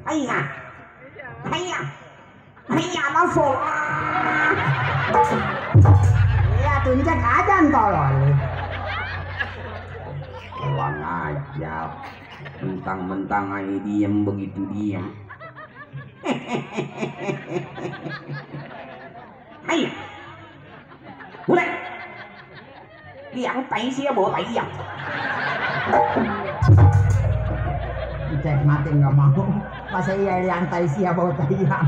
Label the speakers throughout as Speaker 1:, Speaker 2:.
Speaker 1: Hayya. Hayya. Hayya masuk. Ya tunjuk aja tolol. Kurang ajar. Mentang-mentang ini diem begitu diem. Hayya. Mulai. Liang tay sia bộ tay ya. Cek mati nggak mau. Masa iya liang tay sia bộ tay ya.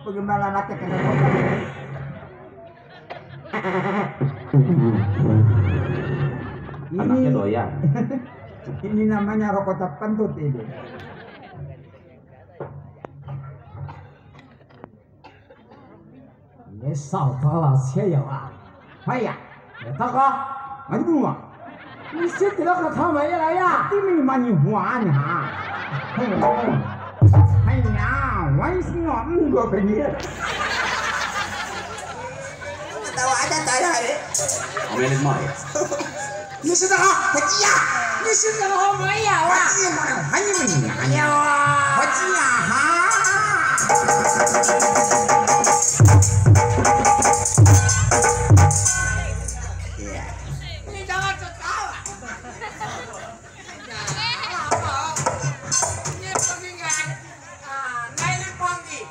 Speaker 1: Bagaimana anaknya kena anaknya doyan. Ini namanya rokok tak kentut ini. Ini saudara saya ah, saya, ya tak ah, ada bunga. Ini setelah kata saya lah ya, ini mana buahnya ah. Hanya, waisnya enggak benar. Tahu ada tanya ini. Omelin mau. Ini sudah ah, bacia. Ini sudah ah, Maya wah. Bacia mana? Hanya ini, hanya wah. Bacia ha. Ini jangan tertawa. Ini pengingat. Naik pagi.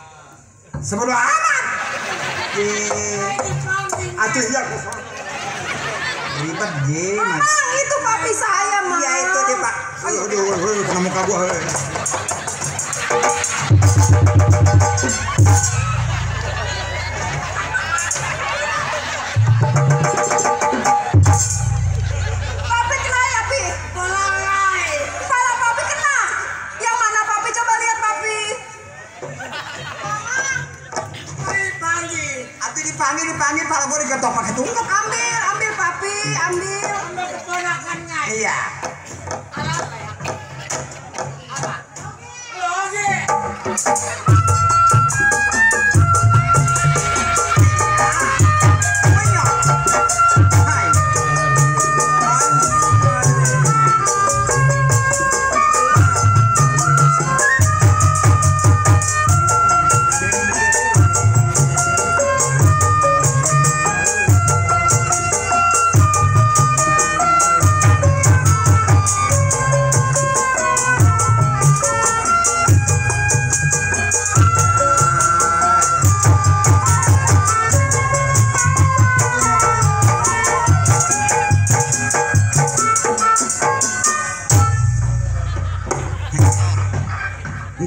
Speaker 1: Sebelum amat. Atuh ya. Ribet je, Mas.
Speaker 2: Itu papi saya, Mas.
Speaker 1: Ya itu deh, Pak. Aduh, kena muka gua.
Speaker 2: Papi kena ya, Pi? Kepala papi kena. Yang mana papi? Coba lihat papi.
Speaker 1: Dipanggil, pala gua digetok pakai tungkat.
Speaker 2: Ambil papi, ambil.
Speaker 3: Ambil keponakannya.
Speaker 1: Iya.
Speaker 3: Apa ya? Apa? Oke.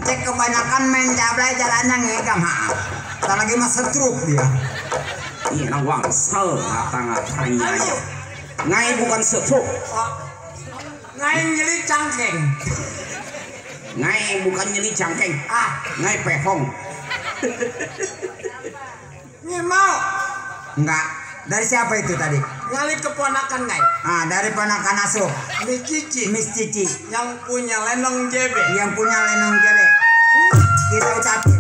Speaker 1: Cek kebanyakan main jablay jalannya ngegam ha. Tak lagi masa truk dia. Iya nawang sel ngata-ngatanya aja. Ngai bukan setruk.
Speaker 3: Ngai nyeli cangkeng.
Speaker 1: Ngai bukan nyeli cangkeng. Ngai pehong.
Speaker 3: Ini mau.
Speaker 1: Enggak. Dari siapa itu tadi?
Speaker 3: Ngali keponakan ngai.
Speaker 1: Dari ponakan asuh.
Speaker 3: Miss Cici.
Speaker 1: Miss Cici.
Speaker 3: Yang punya lenong JB.
Speaker 1: Yang punya lenong jebe. Kita ucapin.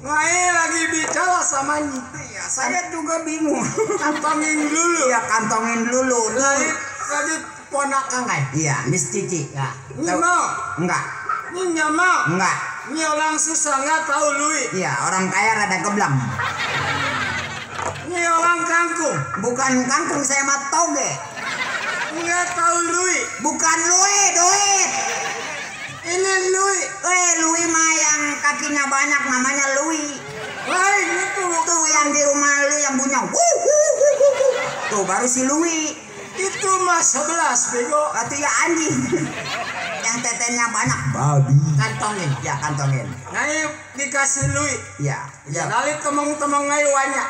Speaker 3: Ngai lagi bicara sama Nyi.
Speaker 1: Saya juga bingung.
Speaker 3: Kantongin dulu.
Speaker 1: Iya, kantongin dulu.
Speaker 3: Lagi ponakan ngai.
Speaker 1: Iya, Miss Cici. Ya.
Speaker 3: Ini mau.
Speaker 1: Enggak.
Speaker 3: Ini nggak mau.
Speaker 1: Enggak.
Speaker 3: Ini orang susah nggak tahu lui.
Speaker 1: Iya, orang kaya rada geblang.
Speaker 3: Ini orang kangkung.
Speaker 1: Bukan kangkung, saya mah toge.
Speaker 3: Nggak tahu lui.
Speaker 1: Bukan lui, duit.
Speaker 3: Ini lui.
Speaker 1: Lui mah yang kakinya banyak namanya lui.
Speaker 3: Wah, itu
Speaker 1: Tuh yang di rumah lu yang punya. Tuh baru si lui.
Speaker 3: itu mah 11 bego.
Speaker 1: Itu ya anjing. Yang tetenya banyak. Babi.
Speaker 3: Kantongin.
Speaker 1: Ya kantongin.
Speaker 3: Ngai dikasih lui.
Speaker 1: Ya.
Speaker 3: Ya kali temong-temong ngai banyak.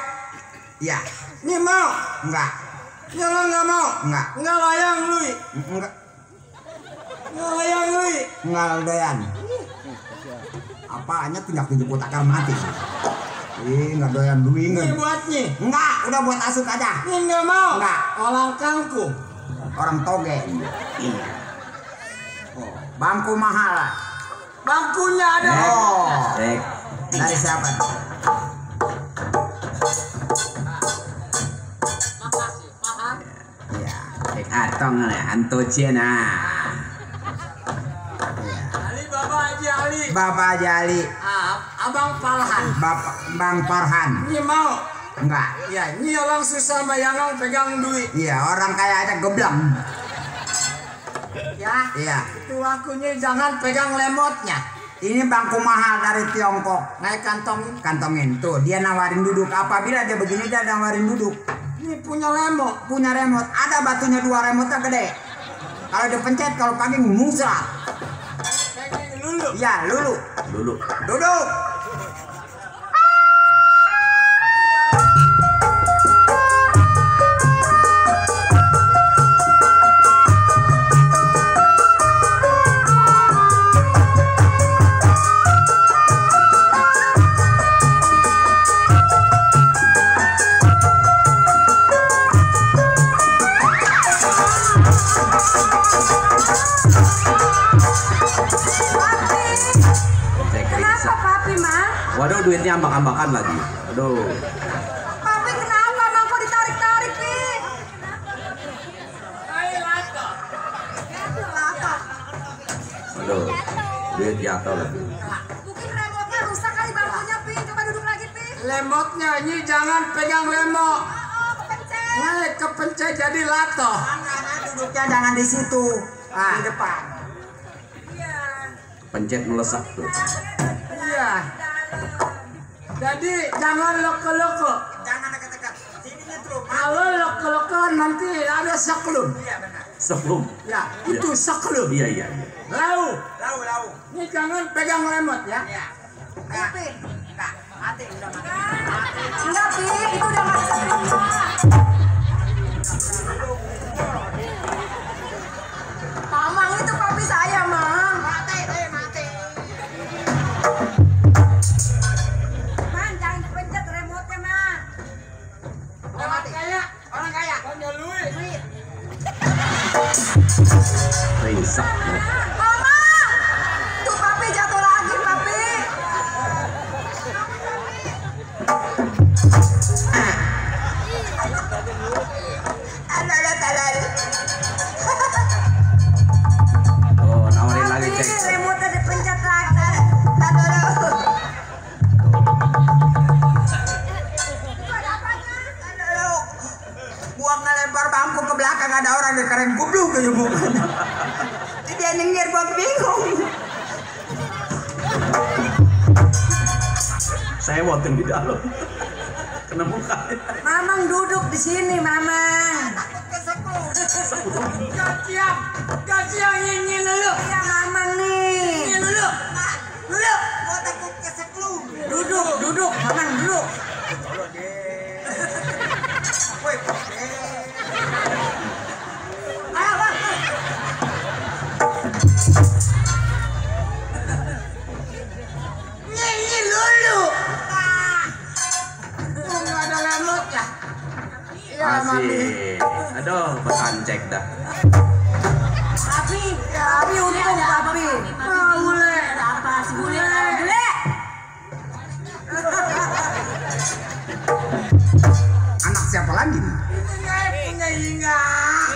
Speaker 1: Ya.
Speaker 3: Ini mau.
Speaker 1: Enggak.
Speaker 3: Jangan nggak mau.
Speaker 1: Enggak.
Speaker 3: Nggak layang lui.
Speaker 1: Enggak.
Speaker 3: Nggak layang lui.
Speaker 1: Enggak doyan. Apaannya tunjuk kotakar mati. Enggak doyan duit.
Speaker 3: Ini buatnya.
Speaker 1: Enggak, udah buat asuk aja.
Speaker 3: Ini nggak mau.
Speaker 1: Enggak.
Speaker 3: Orang kangkung.
Speaker 1: orang toge. Iya. Oh, bangku mahal.
Speaker 3: Bangkunya ada.
Speaker 1: Oh. Dari siapa? Iya, atong hantu Cina. Bapak Haji Ali.
Speaker 3: Abang Farhan.
Speaker 1: Bang Farhan.
Speaker 3: Ini mau?
Speaker 1: Enggak.
Speaker 3: Ya, ini orang susah bayangan pegang duit.
Speaker 1: Iya, orang kaya aja geblang.
Speaker 3: Ya.
Speaker 1: Iya.
Speaker 3: Itu akunya jangan pegang lemotnya.
Speaker 1: Ini bangku mahal dari Tiongkok.
Speaker 3: Naik
Speaker 1: Kantongin tuh, dia nawarin duduk. Apabila dia begini dia nawarin duduk.
Speaker 3: Ini punya lemot.
Speaker 1: Punya remote. Ada batunya 2 remote gede. Kalau dipencet kalau pagi muncrat.
Speaker 3: Lulu.
Speaker 1: Ya, lulu. Duduk.
Speaker 2: Kenapa Papi, Ma?
Speaker 4: Waduh, duitnya ambak-ambakan lagi. Aduh.
Speaker 2: Papi kenapa, Ma? Kok ditarik-tarik nih?
Speaker 4: Aduh. Duit jatuh lagi.
Speaker 2: Mungkin remote-nya rusak kali bangkunya, Pi. Coba duduk lagi, Pi.
Speaker 3: Lemotnya ini jangan pegang lemot.
Speaker 2: Kepencet.
Speaker 3: Kepencet jadi latoh.
Speaker 1: Duduknya jangan di situ. Di depan.
Speaker 2: Iya.
Speaker 4: Pencet melesak tuh.
Speaker 3: Iya. Jadi jangan loko-loko.
Speaker 1: Jangan dekat-dekat. Sini terus.
Speaker 3: Kalau loko-loko nanti ada saklum.
Speaker 1: Iya benar.
Speaker 4: Sebelum.
Speaker 3: Ya, itu saklum.
Speaker 4: Iya.
Speaker 3: Lau.
Speaker 1: Lau.
Speaker 3: Ini jangan pegang lemot ya.
Speaker 1: Iya.
Speaker 2: Pi.
Speaker 1: Enggak, mati udah mati.
Speaker 2: Enggak, Pi. Itu udah masuk ke rumah. Mamang itu Papi saya, Mang. Mati. Man, jangan dipencet remote-nya, Man.
Speaker 3: Orang kaya. Punya duit.
Speaker 4: Risak.
Speaker 2: Mama! Tuh Papi jatuh lagi, Papi.
Speaker 4: Oh, nawarin lagi
Speaker 2: Papi,
Speaker 4: cek.
Speaker 2: remote-nya dipencet lagi.
Speaker 1: Gua ngelempar bangku ke belakang ada orang di keren goblok aja bukan. Dia nyengir gua bingung.
Speaker 4: Saya wotin di dalam. Kena muka.
Speaker 2: Mamang duduk di sini, Mamang.
Speaker 3: Gaji yang ini dulu.
Speaker 2: Iya, Mamang nih.
Speaker 3: Ini dulu.
Speaker 1: Gua takut keseklum.
Speaker 2: Duduk, Mamang duduk. Ayo, Bang.
Speaker 3: Ini dulu. Nggak ada lemot ya. Iya, Mami.
Speaker 4: Masih. Aduh, betan cek dah.
Speaker 2: Papi untung, Papi.
Speaker 3: Bule.
Speaker 2: Apa sih bule?
Speaker 1: Anak siapa lagi nih?
Speaker 3: Punya hingga.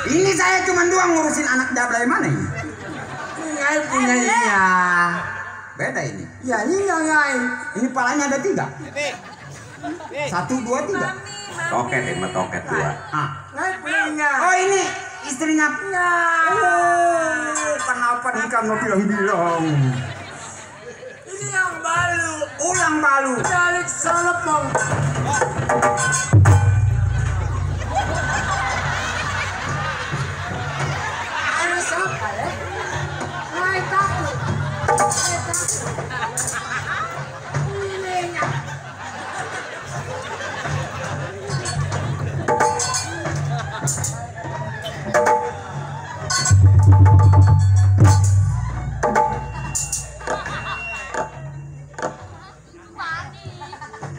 Speaker 1: Ini saya cuma doang ngurusin anak dablay mana ini?
Speaker 3: Ngai punya hingga.
Speaker 1: Beda ini.
Speaker 3: Ya hingga ngai.
Speaker 1: Ini palanya ada 3. 1, 2, 3.
Speaker 4: Toket ya, toket 2.
Speaker 1: Ah.
Speaker 3: Ngai punya hingga.
Speaker 1: Oh ini istrinya. Oh, kenapa nikah nggak bilang-bilang?
Speaker 3: Ini yang baru.
Speaker 1: Ulang balu.
Speaker 3: Balik selepong. Ada siapa ya? Ngai takut. Ini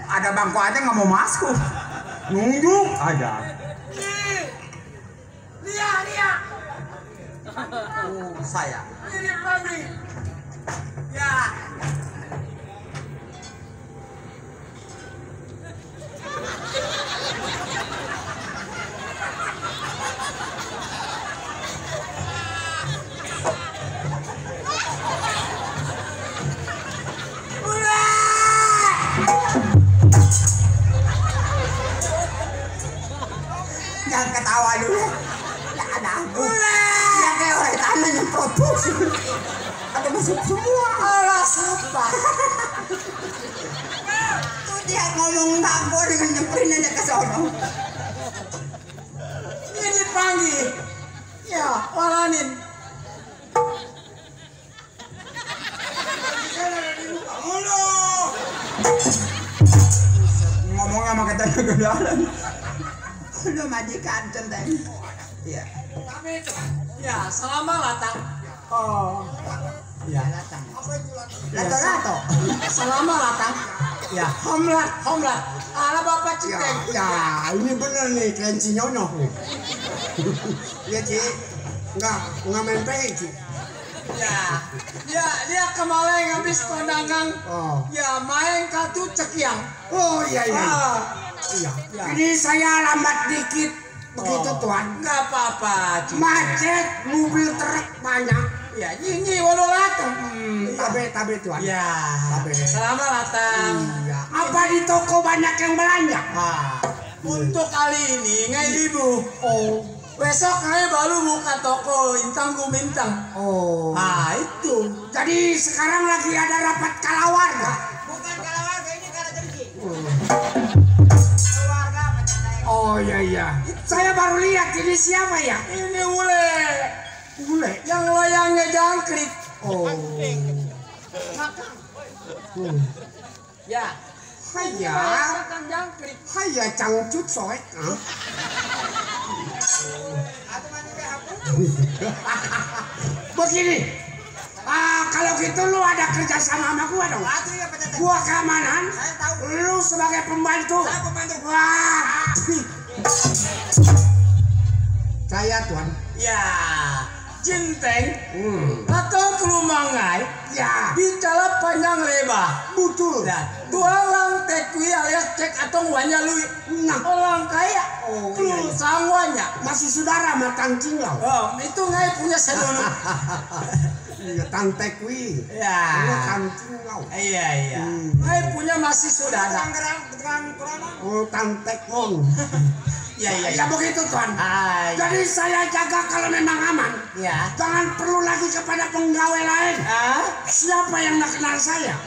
Speaker 1: Ada bangku aja nggak mau masuk. Nunjuk aja.
Speaker 3: Lihat.
Speaker 1: saya.
Speaker 3: Ini pagi. Ya.
Speaker 1: Jangan ketawa dulu. Ya ada aku. Ya kayak orang tanah yang protes. Ada masuk semua.
Speaker 3: Alah siapa?
Speaker 1: Tuh dia ngomong nago dengan nyemperin aja ke sono.
Speaker 3: Ini pagi. Ya, walanin.
Speaker 1: Ngomongnya sama katanya ke dalam. Lu majikan centeng. Iya.
Speaker 3: Ya, selama latang.
Speaker 1: Oh. Iya. Lato-lato.
Speaker 3: Selama latang.
Speaker 1: Ya.
Speaker 3: Homlat. Ala bapak
Speaker 1: Ya,
Speaker 3: cinteng.
Speaker 1: ya, ini bener nih keren si Nyono. Ya, Ci. Enggak main PE, Ci.
Speaker 3: Ya, dia kemarin habis kondangan.
Speaker 1: Oh.
Speaker 3: Ya, main kartu cekiang.
Speaker 1: Oh, iya.
Speaker 3: Ya.
Speaker 1: Ini saya lambat dikit begitu Tuan.
Speaker 3: Enggak apa-apa. Cinteng.
Speaker 1: Macet, mobil truk banyak.
Speaker 3: Ya, ini walau latang.
Speaker 1: Tabe Tuan.
Speaker 3: Ya.
Speaker 1: Tabe.
Speaker 3: Selama latang.
Speaker 1: Iya. Apa di toko banyak yang belanja?
Speaker 3: Untuk kali ini ngai libu.
Speaker 1: Oh.
Speaker 3: Besok ngai baru buka toko Intang Gumintang.
Speaker 1: Oh.
Speaker 3: Itu.
Speaker 1: Jadi sekarang lagi ada rapat kalawarga.
Speaker 3: Bukan kalawarga, ini kalajengki.
Speaker 1: Oh iya. Saya baru lihat ini siapa ya?
Speaker 3: Ini ule.
Speaker 1: Bule.
Speaker 3: Yang loyangnya jangkrik.
Speaker 1: Oh.
Speaker 3: Ya.
Speaker 1: Haya.
Speaker 3: Makan jangkrik.
Speaker 1: Haya cangcut soek. Begini. Kalau gitu lu ada kerja sama gua dong. Gua keamanan. Lu sebagai pembantu. Wah. Saya Tuan.
Speaker 3: Ya. Cinteng. Datang ke rumah ngai.
Speaker 1: Ya.
Speaker 3: Bicara panjang lebar.
Speaker 1: Betul.
Speaker 3: Nah, tualang tekui alias cek atau wanya lui.
Speaker 1: Nah.
Speaker 3: Orang kaya.
Speaker 1: Oh,
Speaker 3: Lu
Speaker 1: iya.
Speaker 3: sangwanya.
Speaker 1: Masih saudara sama Kang Cinglau.
Speaker 3: Oh, itu ngai punya selulu.
Speaker 1: Iya, Kang Tekwi.
Speaker 3: Ya.
Speaker 1: Lu Kang Cinglau.
Speaker 3: Iya. Ngai punya masih saudara.
Speaker 1: Oh, Kang Tekong.
Speaker 3: Iya.
Speaker 1: Ya begitu Tuan. Jadi saya jaga kalau memang aman.
Speaker 3: Ya.
Speaker 1: Jangan perlu lagi kepada pegawai lain. Siapa yang nggak kenal saya?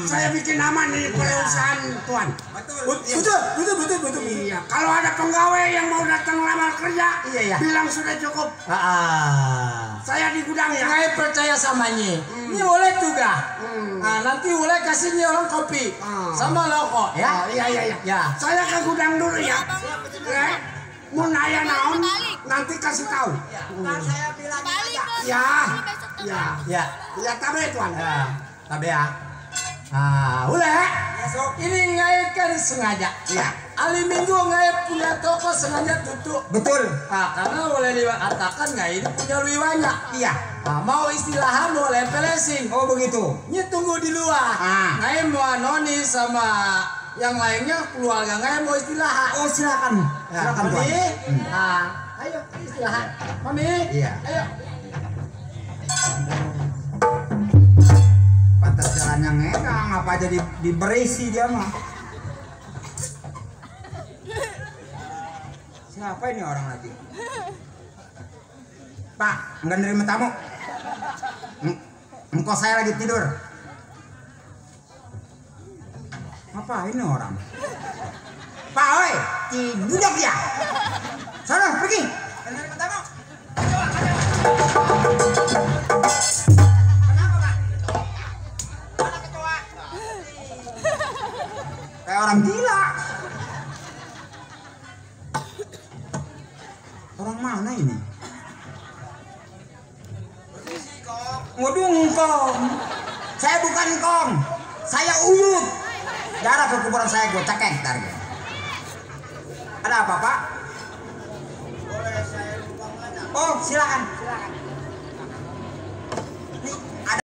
Speaker 1: Saya bikin aman di perusahaan Tuan.
Speaker 3: Betul.
Speaker 1: Iya. Kalau ada pegawai yang mau datang lamar kerja,
Speaker 3: Iya.
Speaker 1: bilang sudah cukup. Saya di gudang ya.
Speaker 3: Ngai percaya sama Nyi. Ini boleh juga. Nanti boleh kasihnya orang kopi sama rokok ya.
Speaker 1: Iya.
Speaker 3: Ya.
Speaker 1: Saya ke gudang dulu ya. Mau nanya naon, nanti kasih tahu.
Speaker 3: Saya bilang
Speaker 1: Ya. Ya tabe Tuan.
Speaker 3: Tapi ya. Boleh. Ini ngai kan sengaja.
Speaker 1: Ya.
Speaker 3: Ali minggu ngai punya toko sengaja tutup.
Speaker 1: Betul.
Speaker 3: Karena boleh dikatakan ngai ini punya lebih banyak.
Speaker 1: Iya.
Speaker 3: Mau istilahan boleh pelesing.
Speaker 1: Oh begitu.
Speaker 3: Ini tunggu di luar. Ngai mau anoni sama yang lainnya keluarga ngai mau istirahat.
Speaker 1: Oh silakan. Silakan Tuan.
Speaker 3: Mami. Ayo istirahat. Mami.
Speaker 1: Iya.
Speaker 3: Ayo.
Speaker 1: Pantas jalannya ngegang, apa jadi diberisi dia mah. Siapa ini orang lagi? Pak, enggak nerima tamu. Engkau saya lagi tidur. Apa ini orang? Pak, oi, budak ya. Sana pergi. Nerima tamu. Kayak orang gila. Orang mana ini? Waduh ngkong. Saya bukan kong. Saya uyut. Darah ke kuburan saya gue cekek ntar. Ada apa Pak? Oh silakan.